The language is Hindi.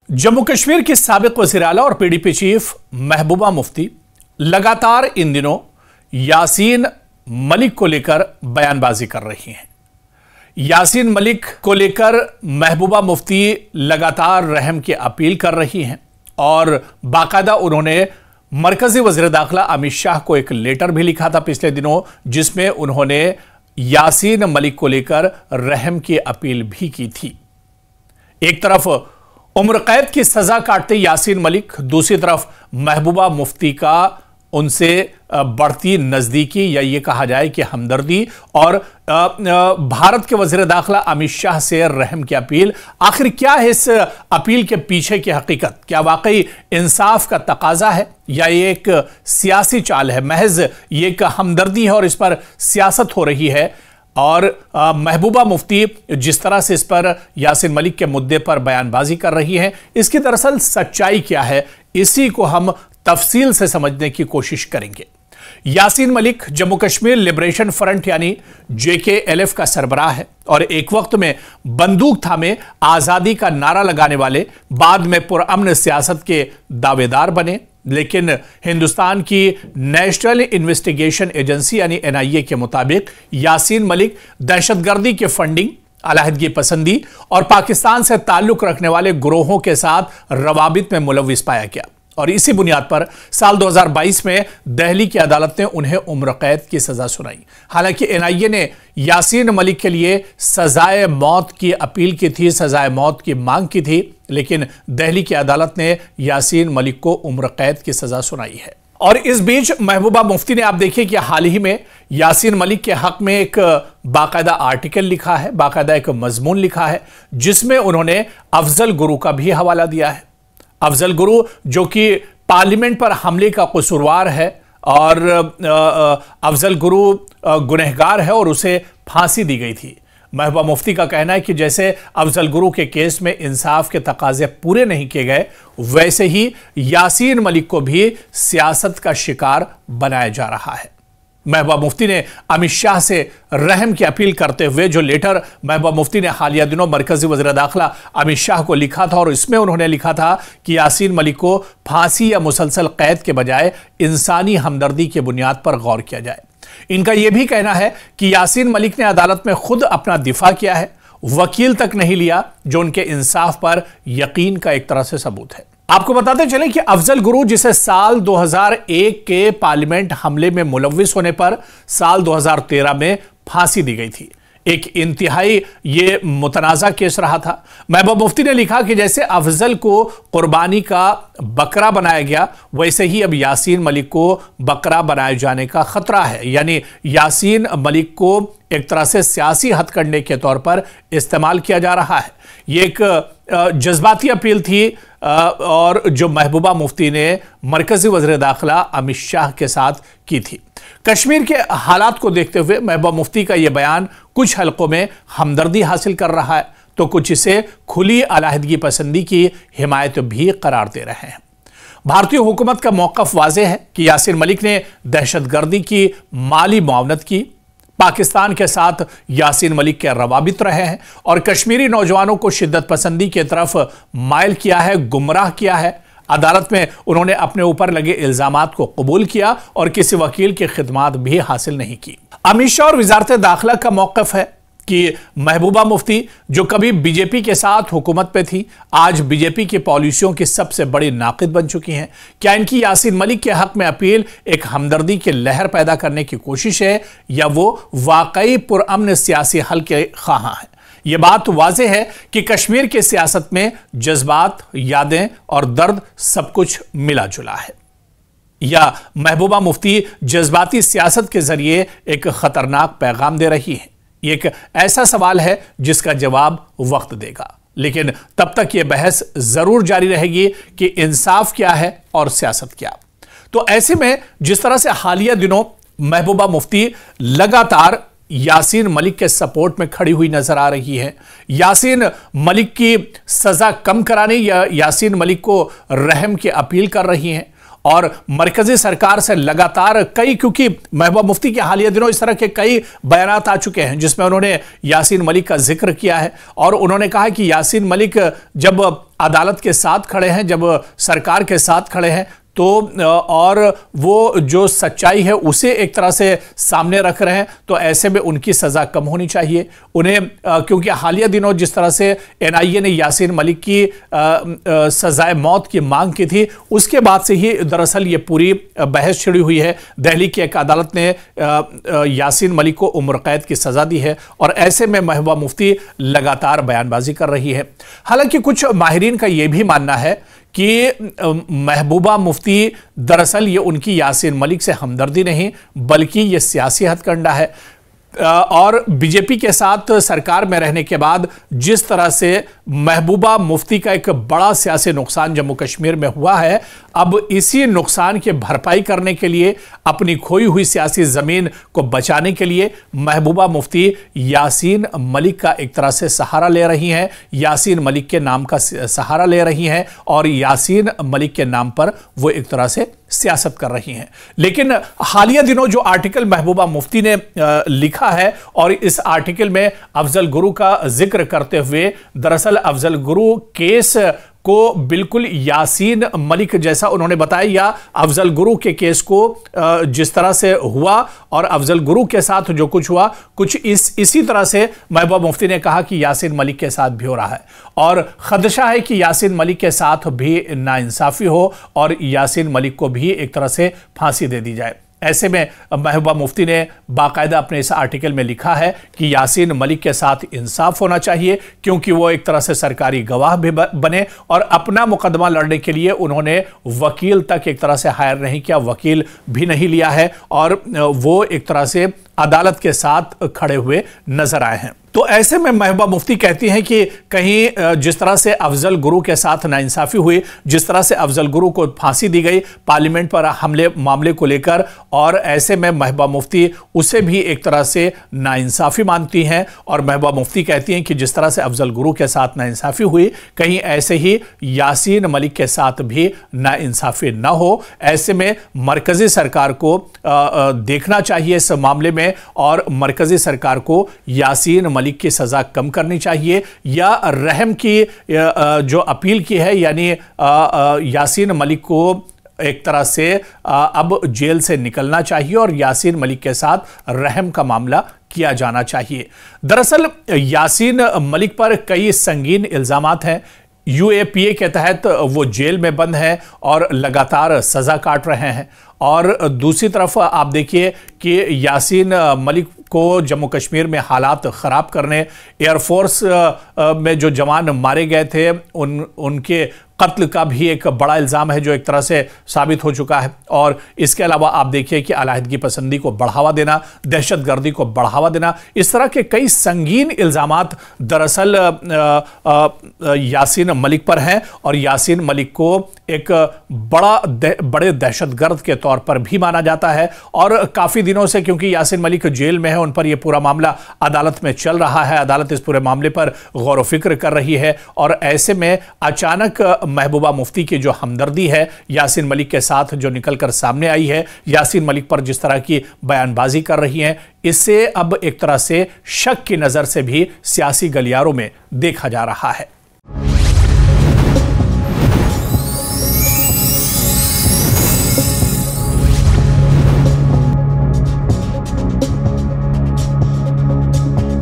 जम्मू कश्मीर की साबिक वज़ीर आला और पीडीपी चीफ महबूबा मुफ्ती लगातार इन दिनों यासीन मलिक को लेकर बयानबाजी कर रही हैं। यासीन मलिक को लेकर महबूबा मुफ्ती लगातार रहम की अपील कर रही हैं और बाकायदा उन्होंने मरकजी वज़ीर दाखिला अमित शाह को एक लेटर भी लिखा था पिछले दिनों, जिसमें उन्होंने यासीन मलिक को लेकर रहम की अपील भी की थी। एक तरफ उम्र कैद की सजा काटते यासीन मलिक, दूसरी तरफ महबूबा मुफ्ती का उनसे बढ़ती नजदीकी या ये कहा जाए कि हमदर्दी और भारत के वज़ीर दाखिला अमित शाह से रहम की अपील। आखिर क्या है इस अपील के पीछे की हकीकत? क्या वाकई इंसाफ का तकाजा है या ये एक सियासी चाल है? महज ये एक हमदर्दी है और इस पर सियासत हो रही है। और महबूबा मुफ्ती जिस तरह से इस पर यासीन मलिक के मुद्दे पर बयानबाजी कर रही हैं, इसकी दरअसल सच्चाई क्या है, इसी को हम तफसील से समझने की कोशिश करेंगे। यासीन मलिक जम्मू कश्मीर लिबरेशन फ्रंट यानी JKLF का सरबराह है और एक वक्त में बंदूक थामे आजादी का नारा लगाने वाले बाद में पुरअमन सियासत के दावेदार बने। लेकिन हिंदुस्तान की नेशनल इन्वेस्टिगेशन एजेंसी यानी NIA के मुताबिक यासीन मलिक दहशतगर्दी के फंडिंग, अलहदगी पसंदी और पाकिस्तान से ताल्लुक रखने वाले गिरोहों के साथ रवाबित में मुलविस पाया गया और इसी बुनियाद पर साल 2022 में दिल्ली की अदालत ने उन्हें उम्र कैद की सजा सुनाई। हालांकि NIA ने यासीन मलिक के लिए सजाए मौत की अपील की थी, सजाए मौत की मांग की थी, लेकिन दिल्ली की अदालत ने यासीन मलिक को उम्र कैद की सजा सुनाई है। और इस बीच महबूबा मुफ्ती ने आप देखिए कि हाल ही में यासीन मलिक के हक में एक बाकायदा आर्टिकल लिखा है, बाकायदा एक मजमून लिखा है, जिसमें उन्होंने अफजल गुरु का भी हवाला दिया है। अफजल गुरु जो कि पार्लियामेंट पर हमले का कसूरवार है और अफजल गुरु गुनहगार है और उसे फांसी दी गई थी। महबूबा मुफ्ती का कहना है कि जैसे अफजल गुरु के केस में इंसाफ के तकाजे पूरे नहीं किए गए, वैसे ही यासीन मलिक को भी सियासत का शिकार बनाया जा रहा है। महबूबा मुफ्ती ने अमित शाह से रहम की अपील करते हुए जो लेटर महबूबा मुफ्ती ने हालिया दिनों मरकजी वज़ीर दाखिला अमित शाह को लिखा था और इसमें उन्होंने लिखा था कि यासीन मलिक को फांसी या मुसलसल कैद के बजाय इंसानी हमदर्दी की बुनियाद पर गौर किया जाए। इनका यह भी कहना है कि यासीन मलिक ने अदालत में खुद अपना दिफा किया है, वकील तक नहीं लिया, जो उनके इंसाफ पर यकीन का एक तरह से सबूत है। आपको बताते चलें कि अफजल गुरु, जिसे साल 2001 के पार्लियामेंट हमले में मुलविस होने पर साल 2013 में फांसी दी गई थी, एक इंतहाई ये मुतनाज़ा केस रहा था। महबूबा मुफ्ती ने लिखा कि जैसे अफजल को कुर्बानी का बकरा बनाया गया, वैसे ही अब यासीन मलिक को बकरा बनाए जाने का खतरा है। यानी यासीन मलिक को एक तरह से सियासी हथकंडे के तौर पर इस्तेमाल किया जा रहा है। ये एक जज्बाती अपील थी और जो महबूबा मुफ्ती ने मरकजी वज़ीर दाखिला अमित शाह के साथ की थी। कश्मीर के हालात को देखते हुए महबूबा मुफ्ती का यह बयान कुछ हलकों में हमदर्दी हासिल कर रहा है, तो कुछ इसे खुली अलहदगी पसंदी की हिमायत भी करार दे रहे हैं। भारतीय हुकूमत का मौक़िफ़ वाज़ेह है कि यासीन मलिक ने दहशतगर्दी की माली मुआवनत की, पाकिस्तान के साथ यासीन मलिक के रवाबित रहे हैं और कश्मीरी नौजवानों को शिद्दत पसंदी की तरफ माइल किया है, गुमराह किया है। अदालत में उन्होंने अपने ऊपर लगे इल्जामात को कबूल किया और किसी वकील की खिदमात भी हासिल नहीं की। अमित शाह और वज़ारत दाखिला का मौक़िफ़ है कि महबूबा मुफ्ती, जो कभी बीजेपी के साथ हुकूमत पे थी, आज बीजेपी की पॉलिसियों की सबसे बड़ी नाक़िद बन चुकी हैं। क्या इनकी यासीन मलिक के हक में अपील एक हमदर्दी की लहर पैदा करने की कोशिश है या वो वाकई पुरअमन सियासी हल के ख्वाहां हैं? यह बात वाज़ेह है कि कश्मीर की सियासत में जज्बात, यादें और दर्द सब कुछ मिला जुला है, या महबूबा मुफ्ती जज्बाती सियासत के जरिए एक खतरनाक पैगाम दे रही है? यह एक ऐसा सवाल है जिसका जवाब वक्त देगा, लेकिन तब तक यह बहस जरूर जारी रहेगी कि इंसाफ क्या है और सियासत क्या। तो ऐसे में जिस तरह से हालिया दिनों महबूबा मुफ्ती लगातार यासीन मलिक के सपोर्ट में खड़ी हुई नजर आ रही है, यासीन मलिक की सजा कम कराने या यासीन मलिक को रहम की अपील कर रही हैं और मरकजी सरकार से लगातार क्योंकि महबूबा मुफ्ती के हालिया दिनों इस तरह के कई बयानात आ चुके हैं जिसमें उन्होंने यासीन मलिक का जिक्र किया है और उन्होंने कहा कि यासीन मलिक जब अदालत के साथ खड़े हैं, जब सरकार के साथ खड़े हैं, तो और वो जो सच्चाई है उसे एक तरह से सामने रख रहे हैं, तो ऐसे में उनकी सज़ा कम होनी चाहिए उन्हें, क्योंकि हालिया दिनों जिस तरह से एनआईए ने यासीन मलिक की सजाए मौत की मांग की थी, उसके बाद से ही दरअसल ये पूरी बहस छिड़ी हुई है। दिल्ली की एक अदालत ने यासीन मलिक को उम्र कैद की सज़ा दी है और ऐसे में महबूबा मुफ्ती लगातार बयानबाजी कर रही है। हालांकि कुछ माहिरीन का यह भी मानना है कि महबूबा मुफ्ती दरअसल ये उनकी यासीन मलिक से हमदर्दी नहीं बल्कि ये सियासी हथकंडा है और बीजेपी के साथ सरकार में रहने के बाद जिस तरह से महबूबा मुफ्ती का एक बड़ा सियासी नुकसान जम्मू कश्मीर में हुआ है, अब इसी नुकसान की भरपाई करने के लिए, अपनी खोई हुई सियासी जमीन को बचाने के लिए महबूबा मुफ्ती यासीन मलिक का एक तरह से सहारा ले रही हैं, यासीन मलिक के नाम का सहारा ले रही हैं और यासीन मलिक के नाम पर वो एक तरह से सियासत कर रही हैं। लेकिन हालिया दिनों जो आर्टिकल महबूबा मुफ्ती ने लिखा है और इस आर्टिकल में अफजल गुरु का जिक्र करते हुए दरअसल अफजल गुरु केस को बिल्कुल यासीन मलिक जैसा उन्होंने बताया, या अफजल गुरु के केस को जिस तरह से हुआ और अफजल गुरु के साथ जो कुछ हुआ, कुछ इसी तरह से महबूबा मुफ्ती ने कहा कि यासीन मलिक के साथ भी हो रहा है और खदशा है कि यासीन मलिक के साथ भी नाइंसाफी हो और यासीन मलिक को भी एक तरह से फांसी दे दी जाए। ऐसे में महबूबा मुफ्ती ने बाकायदा अपने इस आर्टिकल में लिखा है कि यासीन मलिक के साथ इंसाफ होना चाहिए, क्योंकि वो एक तरह से सरकारी गवाह भी बने और अपना मुकदमा लड़ने के लिए उन्होंने वकील तक एक तरह से हायर नहीं किया, वकील भी नहीं लिया है और वो एक तरह से अदालत के साथ खड़े हुए नजर आए हैं। तो ऐसे में महबूबा मुफ्ती कहती हैं कि कहीं जिस तरह से अफजल गुरु के साथ नाइंसाफी हुई, जिस तरह से अफजल गुरु को फांसी दी गई पार्लियामेंट पर हमले मामले को लेकर, और ऐसे में महबूबा मुफ्ती उसे भी एक तरह से नाइंसाफी मानती हैं और महबूबा मुफ्ती कहती हैं कि जिस तरह से अफजल गुरु के साथ नाइंसाफी हुई, कहीं ऐसे ही यासीन मलिक के साथ भी नाइंसाफी ना हो। ऐसे में मरकजी सरकार को देखना चाहिए इस मामले में और मरकजी सरकार को यासीन मलिक की सजा कम करनी चाहिए या रहम की जो अपील की है, यानी यासीन मलिक को एक तरह से अब जेल से निकलना चाहिए और यासीन मलिक के साथ रहम का मामला किया जाना चाहिए। दरअसल यासीन मलिक पर कई संगीन इल्जामात हैं। यूएपीए के तहत वो जेल में बंद है और लगातार सजा काट रहे हैं और दूसरी तरफ आप देखिए कि यासीन मलिक को जम्मू कश्मीर में हालात ख़राब करने, एयरफोर्स में जो जवान मारे गए थे उनके कत्ल का भी एक बड़ा इल्ज़ाम है जो एक तरह से साबित हो चुका है। और इसके अलावा आप देखिए कि अलहदगी पसंदी को बढ़ावा देना, दहशतगर्दी को बढ़ावा देना, इस तरह के कई संगीन इल्ज़ामात दरअसल यासीन मलिक पर हैं और यासीन मलिक को एक बड़े दहशतगर्द के तौर पर भी माना जाता है। और काफ़ी दिनों से क्योंकि यासीन मलिक जेल में है, उन पर यह पूरा मामला अदालत में चल रहा है, अदालत इस पूरे मामले पर गौर व फिक्र कर रही है और ऐसे में अचानक महबूबा मुफ्ती की जो हमदर्दी है यासीन मलिक के साथ जो निकलकर सामने आई है, यासीन मलिक पर जिस तरह की बयानबाजी कर रही हैं, इससे अब एक तरह से शक की नज़र से भी सियासी गलियारों में देखा जा रहा है।